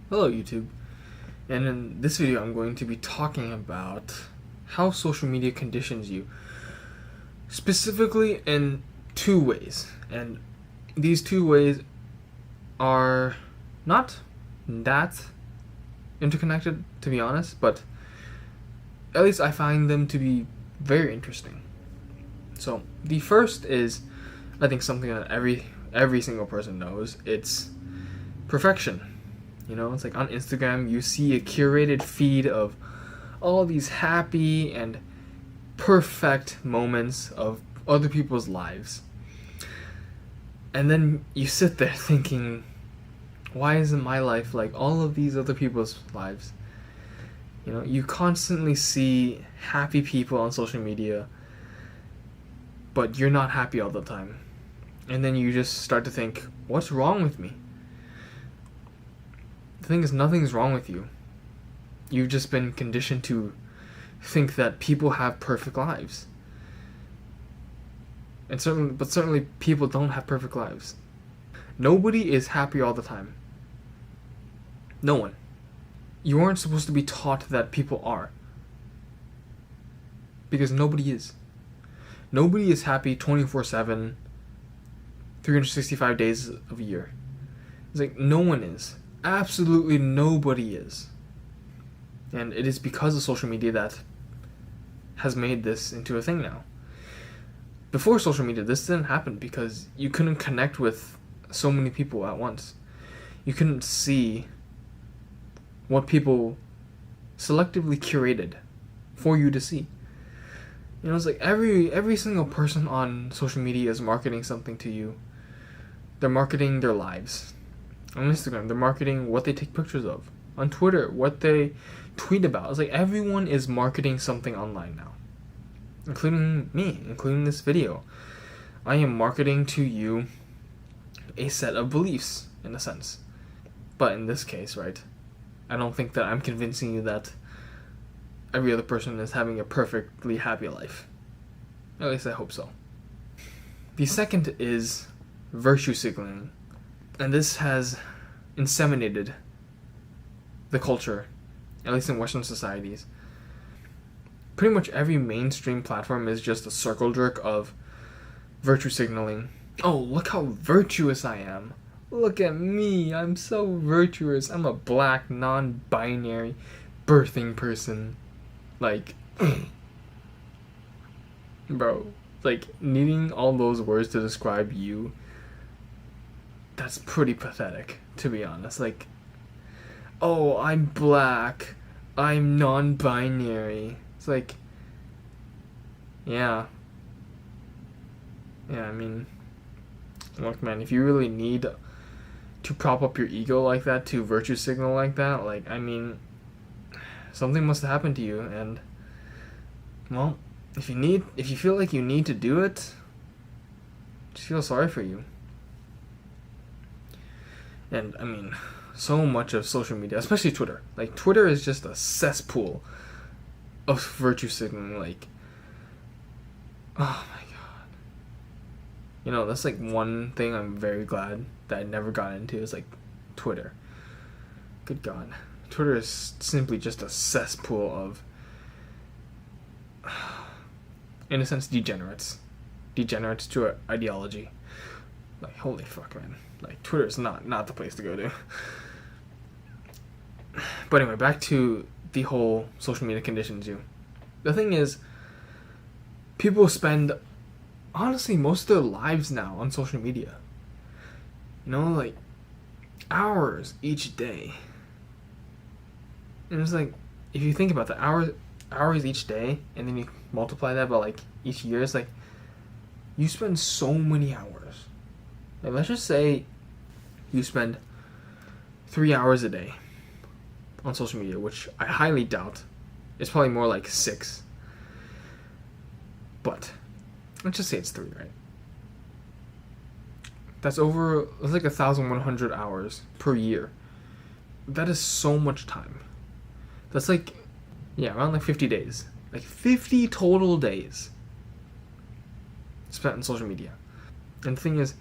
Hello YouTube, and in this video I'm going to be talking about how social media conditions you, specifically in two ways, and these two ways are not that interconnected, to be honest, but at least I find them to be very interesting. So the first is, I think, something that every single person knows. It's perfection. You know, it's like on Instagram, you see a curated feed of all these happy and perfect moments of other people's lives. And then you sit there thinking, why isn't my life like all of these other people's lives? You know, you constantly see happy people on social media, but you're not happy all the time. And then you just start to think, what's wrong with me? The thing is, nothing's wrong with you. You've just been conditioned to think that people have perfect lives. And certainly people don't have perfect lives. Nobody is happy all the time. No one. You aren't supposed to be taught that people are. Because nobody is. Nobody is happy 24/7, 365 days of a year. It's like, no one is. Absolutely nobody is. And it is because of social media that has made this into a thing now. Before social media, this didn't happen because you couldn't connect with so many people at once. You couldn't see what people selectively curated for you to see. You know, it's like every single person on social media is marketing something to you. They're marketing their lives. On Instagram, they're marketing what they take pictures of. On Twitter, what they tweet about. It's like everyone is marketing something online now. Including me, including this video. I am marketing to you a set of beliefs, in a sense. But in this case, right, I don't think that I'm convincing you that every other person is having a perfectly happy life. At least I hope so. The second is virtue signaling. And this has inseminated the culture, at least in Western societies. Pretty much every mainstream platform is just a circle jerk of virtue signaling. Oh, look how virtuous I am. Look at me, I'm so virtuous. I'm a black, non-binary, birthing person. Like, bro, like, needing all those words to describe you, that's pretty pathetic, to be honest. Like, oh, I'm black, I'm non-binary. It's like, yeah, I mean, look, man, if you really need to prop up your ego like that, to virtue signal like that, like, I mean, something must have happened to you, and, well, if you feel like you need to do it, just feel sorry for you. And, I mean, so much of social media, especially Twitter, like, Twitter is just a cesspool of virtue signaling. Like, oh my god. You know, that's like one thing I'm very glad that I never got into, is like Twitter. Good god. Twitter is simply just a cesspool of, in a sense, degenerates to an ideology. Like, holy fuck, man. Like, Twitter is not the place to go to. But anyway, back to the whole social media conditions you. The thing is, people spend, honestly, most of their lives now on social media. You know, like, hours each day. And it's like, if you think about the hours each day, and then you multiply that by, like, each year, it's like, you spend so many hours. Like, let's just say you spend 3 hours a day on social media, which I highly doubt. It's probably more like 6. But let's just say it's 3, right? That's like 1,100 hours per year. That is so much time. That's like, yeah, around like 50 days. Like 50 total days spent on social media. And the thing is,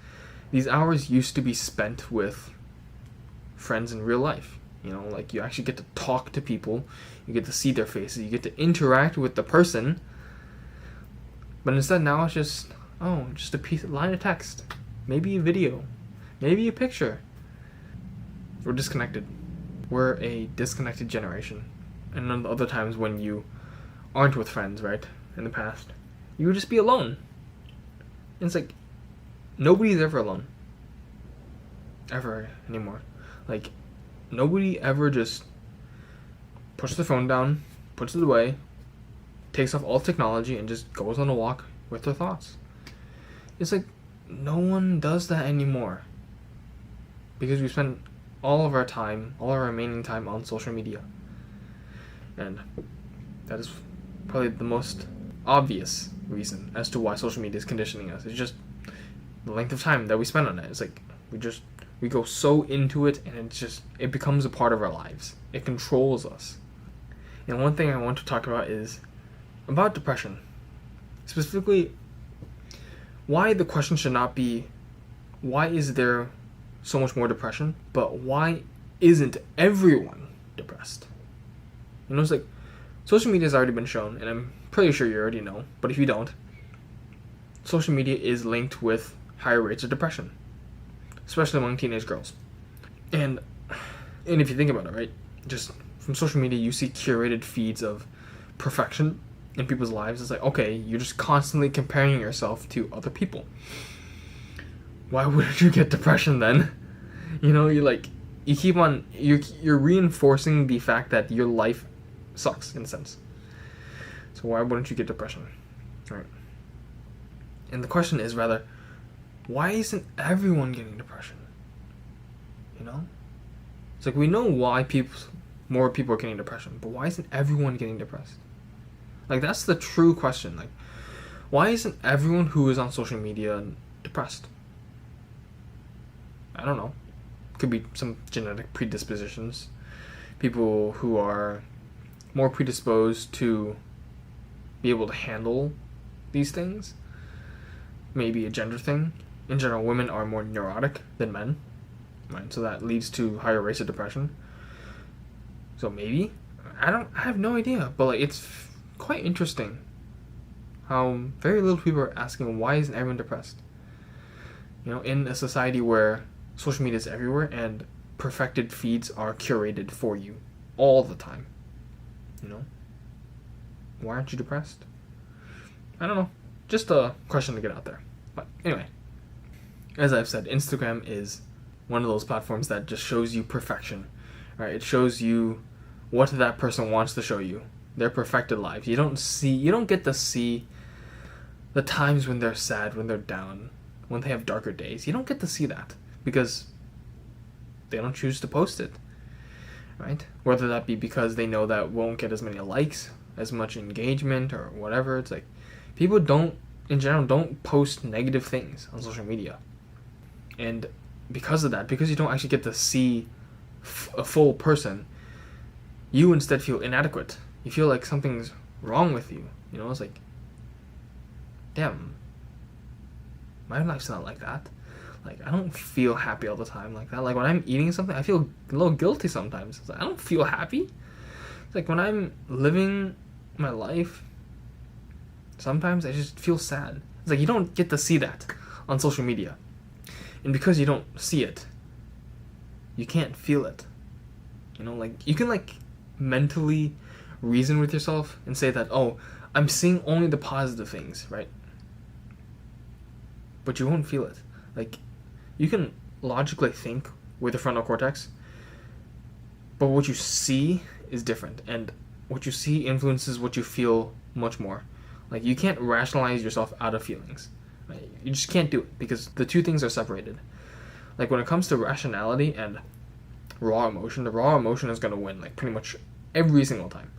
these hours used to be spent with friends in real life. You know, like you actually get to talk to people, you get to see their faces, you get to interact with the person. But instead now it's just a line of text, maybe a video, maybe a picture. We're disconnected. We're a disconnected generation. And then other times when you aren't with friends, right? In the past, you would just be alone. And it's like nobody's ever alone. Ever anymore. Like nobody ever just puts the phone down, puts it away, takes off all technology, and just goes on a walk with their thoughts. It's like no one does that anymore. Because we spend all of our time, all our remaining time on social media. And that is probably the most obvious reason as to why social media is conditioning us. It's just the length of time that we spend on it. It's like we go so into it, and it becomes a part of our lives. It controls us. And one thing I want to talk about is about depression. Specifically, why the question should not be, why is there so much more depression, but why isn't everyone depressed? You know, it's like, social media has already been shown, and I'm pretty sure you already know, but if you don't, social media is linked with higher rates of depression, especially among teenage girls. And if you think about it, right, just from social media, you see curated feeds of perfection in people's lives. It's like, okay, you're just constantly comparing yourself to other people. Why wouldn't you get depression then? You know, you're reinforcing the fact that your life sucks in a sense. So why wouldn't you get depression? Right. And the question is rather, why isn't everyone getting depression? You know? It's like, we know why more people are getting depression, but why isn't everyone getting depressed? Like, that's the true question. Like, why isn't everyone who is on social media depressed? I don't know. Could be some genetic predispositions. People who are more predisposed to be able to handle these things. Maybe a gender thing. In general, women are more neurotic than men, right? So that leads to higher rates of depression. So maybe, I have no idea, but like, it's quite interesting how very little people are asking, why isn't everyone depressed? You know, in a society where social media is everywhere and perfected feeds are curated for you all the time, you know, why aren't you depressed? I don't know, just a question to get out there. But anyway, as I've said, Instagram is one of those platforms that just shows you perfection, right? It shows you what that person wants to show you, their perfected lives. You don't get to see the times when they're sad, when they're down, when they have darker days. You don't get to see that because they don't choose to post it, right? Whether that be because they know that won't get as many likes, as much engagement, or whatever. It's like, people in general don't post negative things on social media. And because of that, because you don't actually get to see a full person, you instead feel inadequate. You feel like something's wrong with you. You know, it's like, damn, my life's not like that. Like, I don't feel happy all the time like that. Like, when I'm eating something, I feel a little guilty sometimes. It's like, I don't feel happy. It's like, when I'm living my life, sometimes I just feel sad. It's like, you don't get to see that on social media. And because you don't see it, you can't feel it. You know, like, you can, like, mentally reason with yourself and say that, oh, I'm seeing only the positive things, right? But you won't feel it. Like, you can logically think with the frontal cortex, but what you see is different, and what you see influences what you feel much more. Like, you can't rationalize yourself out of feelings, right? You just can't do it, because the two things are separated. Like, when it comes to rationality and raw emotion, the raw emotion is going to win, like, pretty much every single time.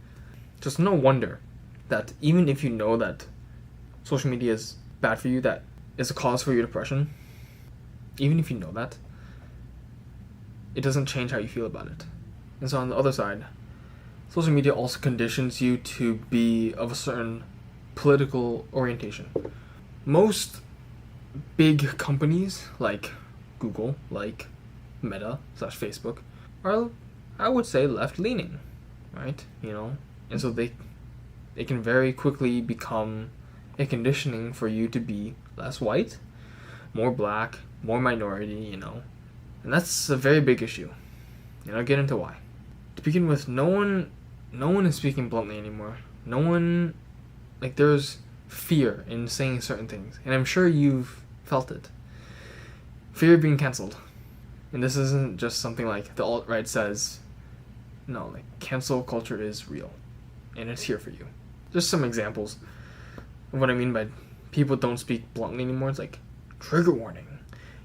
Just no wonder that even if you know that social media is bad for you, that is a cause for your depression, even if you know that, it doesn't change how you feel about it. And so on the other side, social media also conditions you to be of a certain political orientation. Most big companies like Google, like Meta / Facebook, are I would say, left-leaning, right? And so it can very quickly become a conditioning for you to be less white, more black, more minority, and that's a very big issue. I'll get into why. To begin with, no one is speaking bluntly anymore. No one, there's fear in saying certain things, and I'm sure you've felt it. Fear of being cancelled. And this isn't just something like the alt-right says. No, cancel culture is real, and it's here for you. Just some examples of what I mean by people don't speak bluntly anymore. It's trigger warning.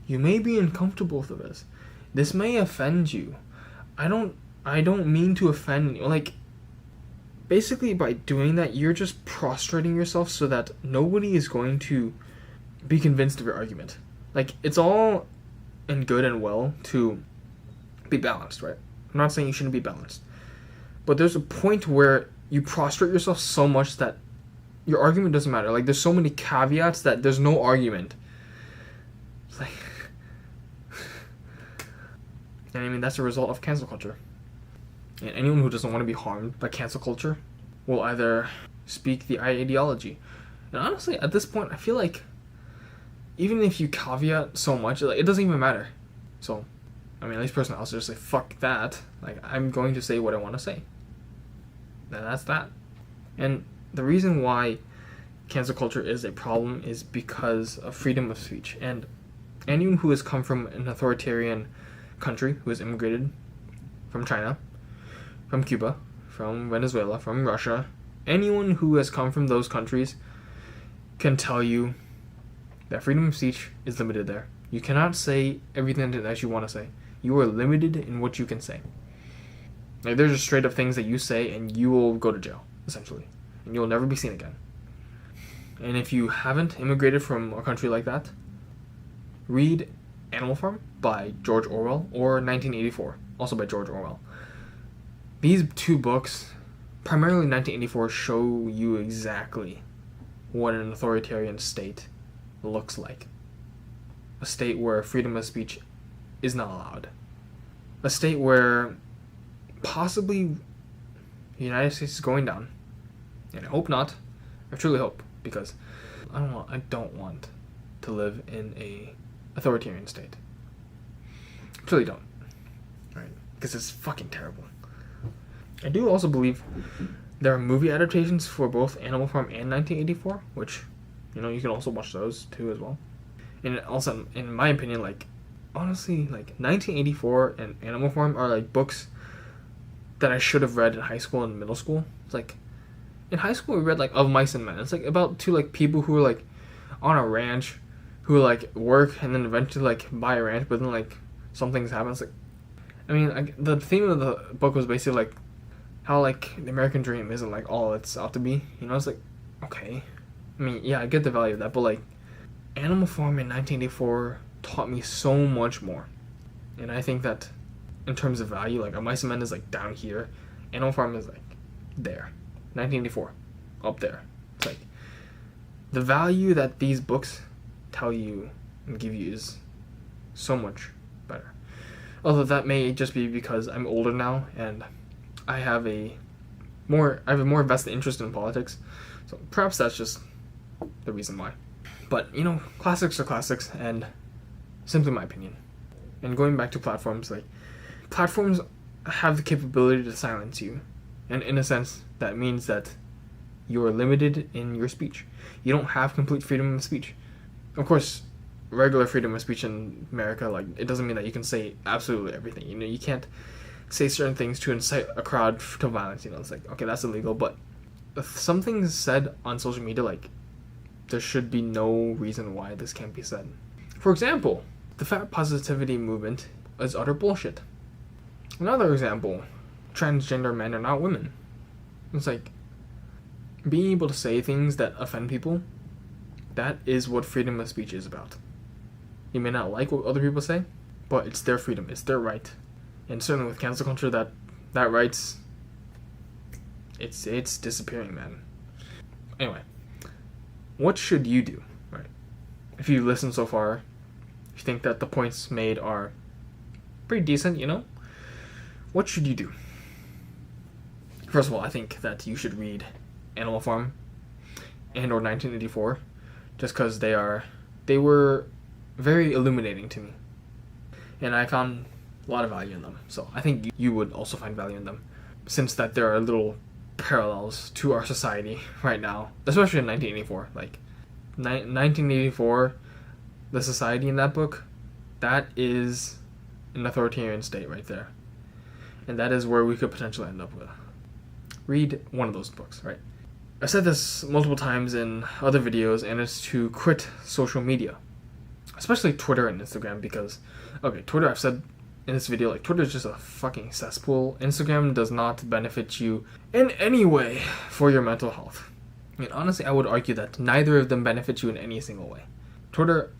You may be uncomfortable with this. This may offend you. I don't mean to offend you. Basically, by doing that, you're just prostrating yourself so that nobody is going to be convinced of your argument. It's all and good and well to be balanced, right? I'm not saying you shouldn't be balanced. But there's a point where you prostrate yourself so much that your argument doesn't matter. There's so many caveats that there's no argument. It's and that's a result of cancel culture. And anyone who doesn't want to be harmed by cancel culture will either speak the ideology. And honestly, at this point, I feel even if you caveat so much, it doesn't even matter. So, at least personally, I'll just say, fuck that. I'm going to say what I want to say. And that's that. And the reason why cancel culture is a problem is because of freedom of speech. And anyone who has come from an authoritarian country, who has immigrated from China, from Cuba, from Venezuela, from Russia, anyone who has come from those countries can tell you that freedom of speech is limited there. You cannot say everything that you want to say. You are limited in what you can say. There's just straight up things that you say and you will go to jail, essentially. And you'll never be seen again. And if you haven't immigrated from a country like that, read Animal Farm by George Orwell or 1984, also by George Orwell. These two books, primarily 1984, show you exactly what an authoritarian state looks like. A state where freedom of speech is not allowed. A state where possibly the United States is going down. And I hope not. I truly hope, because I don't want to live in a authoritarian state. I truly don't. Right? Because it's fucking terrible. I do also believe there are movie adaptations for both Animal Farm and 1984, which, you can also watch those too as well. And also, in my opinion, honestly, 1984 and Animal Farm are books that I should have read in high school and middle school. It's in high school we read Of Mice and Men. It's about two people who are on a ranch, who work and then eventually buy a ranch, but then some things happen. It's the theme of the book was basically how the American dream isn't all it's out to be. It's okay. Yeah, I get the value of that, but Animal Farm in 1984 taught me so much more. And I think that in terms of value, A Mice and Men is down here. Animal Farm is there. 1984, up there. It's the value that these books tell you and give you is so much better. Although that may just be because I'm older now and I have a more vested interest in politics. So perhaps that's just the reason why. But, classics are classics, and simply my opinion. And going back to platforms, platforms have the capability to silence you. And in a sense, that means that you are limited in your speech. You don't have complete freedom of speech. Of course, regular freedom of speech in America, it doesn't mean that you can say absolutely everything. You can't say certain things to incite a crowd to violence. It's okay, that's illegal. But if something's said on social media, there should be no reason why this can't be said. For example, the fat positivity movement is utter bullshit. Another example, transgender men are not women. It's being able to say things that offend people, that is what freedom of speech is about. You may not like what other people say, but it's their freedom, it's their right. And certainly with cancel culture, that right's, it's disappearing, man. Anyway, what should you do, right? If you listen so far, if you think that the points made are pretty decent, what should you do? First of all, I think that you should read Animal Farm and or 1984, just because they were very illuminating to me, and I found a lot of value in them. So I think you would also find value in them, since that there are little parallels to our society right now, especially in 1984. Like 1984, the society in that book, that is an authoritarian state right there, and that is where we could potentially end up with. Read one of those books, right? I said this multiple times in other videos, and it's to quit social media, especially Twitter and Instagram, because, okay, Twitter, I've said in this video, like, Twitter is just a fucking cesspool. Instagram does not benefit you in any way for your mental health. I mean, honestly, I would argue that neither of them benefit you in any single way. Twitter,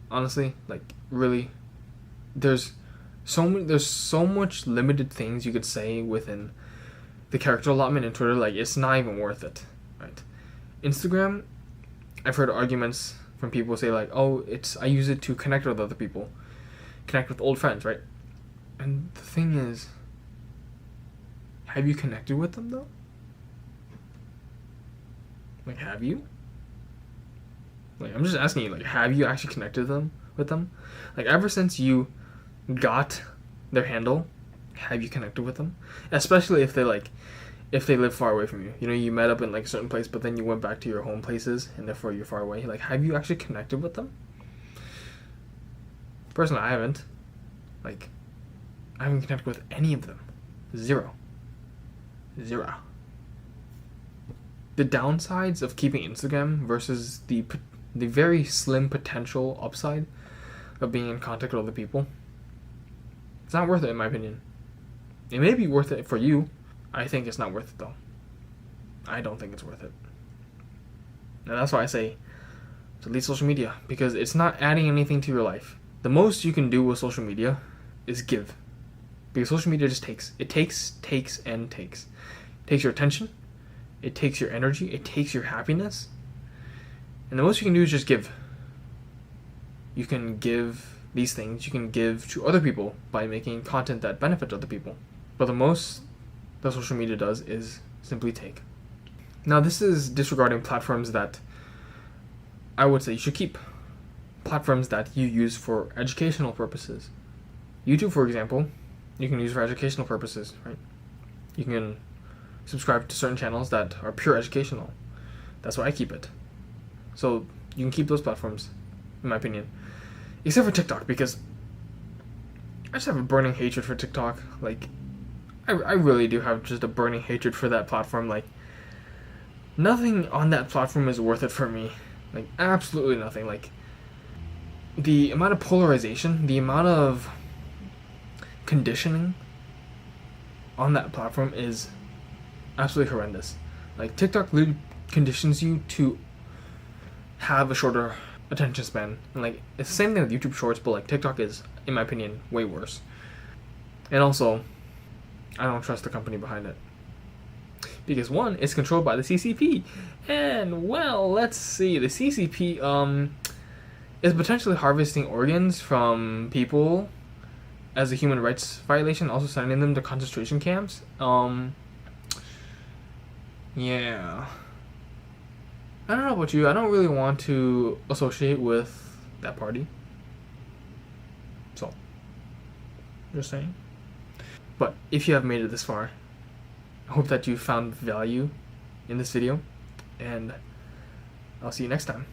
honestly, like, really, there's so much limited things you could say within the character allotment in Twitter, like, it's not even worth it, right? Instagram, I've heard arguments from people say, like, oh, I use it to connect with other people, connect with old friends, right? And the thing is, have you connected with them, though? Like, have you? Like, I'm just asking you, like, have you actually connected with them? Like, ever since you got their handle, have you connected with them? Especially if they live far away from you. You know, you met up in, like, a certain place, but then you went back to your home places, and therefore you're far away. Like, have you actually connected with them? Personally, I haven't. Like, I haven't connected with any of them. Zero. The downsides of keeping Instagram versus the very slim potential upside of being in contact with other people, it's not worth it, in my opinion. It may be worth it for you. I think it's not worth it, though. I don't think it's worth it. And that's why I say delete social media, because it's not adding anything to your life. The most you can do with social media is give. Because social media just takes. It takes. It takes your attention. It takes your energy. It takes your happiness. And the most you can do is just give. You can give these things. You can give to other people by making content that benefits other people. But the most that social media does is simply take. Now, this is disregarding platforms that I would say you should keep. Platforms that you use for educational purposes. YouTube, for example, you can use for educational purposes, right? You can subscribe to certain channels that are pure educational. That's why I keep it. So you can keep those platforms, in my opinion. Except for TikTok, because I just have a burning hatred for TikTok. Like, I really do have just a burning hatred for that platform. Like, nothing on that platform is worth it for me. Like, absolutely nothing. Like, the amount of polarization, the amount of conditioning on that platform is absolutely horrendous. Like, TikTok literally conditions you to have a shorter attention span. And, like, it's the same thing with YouTube Shorts, but, like, TikTok is, in my opinion, way worse. And also, I don't trust the company behind it. Because, one, it's controlled by the CCP. And, well, let's see. The CCP, is potentially harvesting organs from people as a human rights violation, also sending them to concentration camps. Yeah. I don't know about you. I don't really want to associate with that party. So, just saying. But if you have made it this far, I hope that you found value in this video, and I'll see you next time.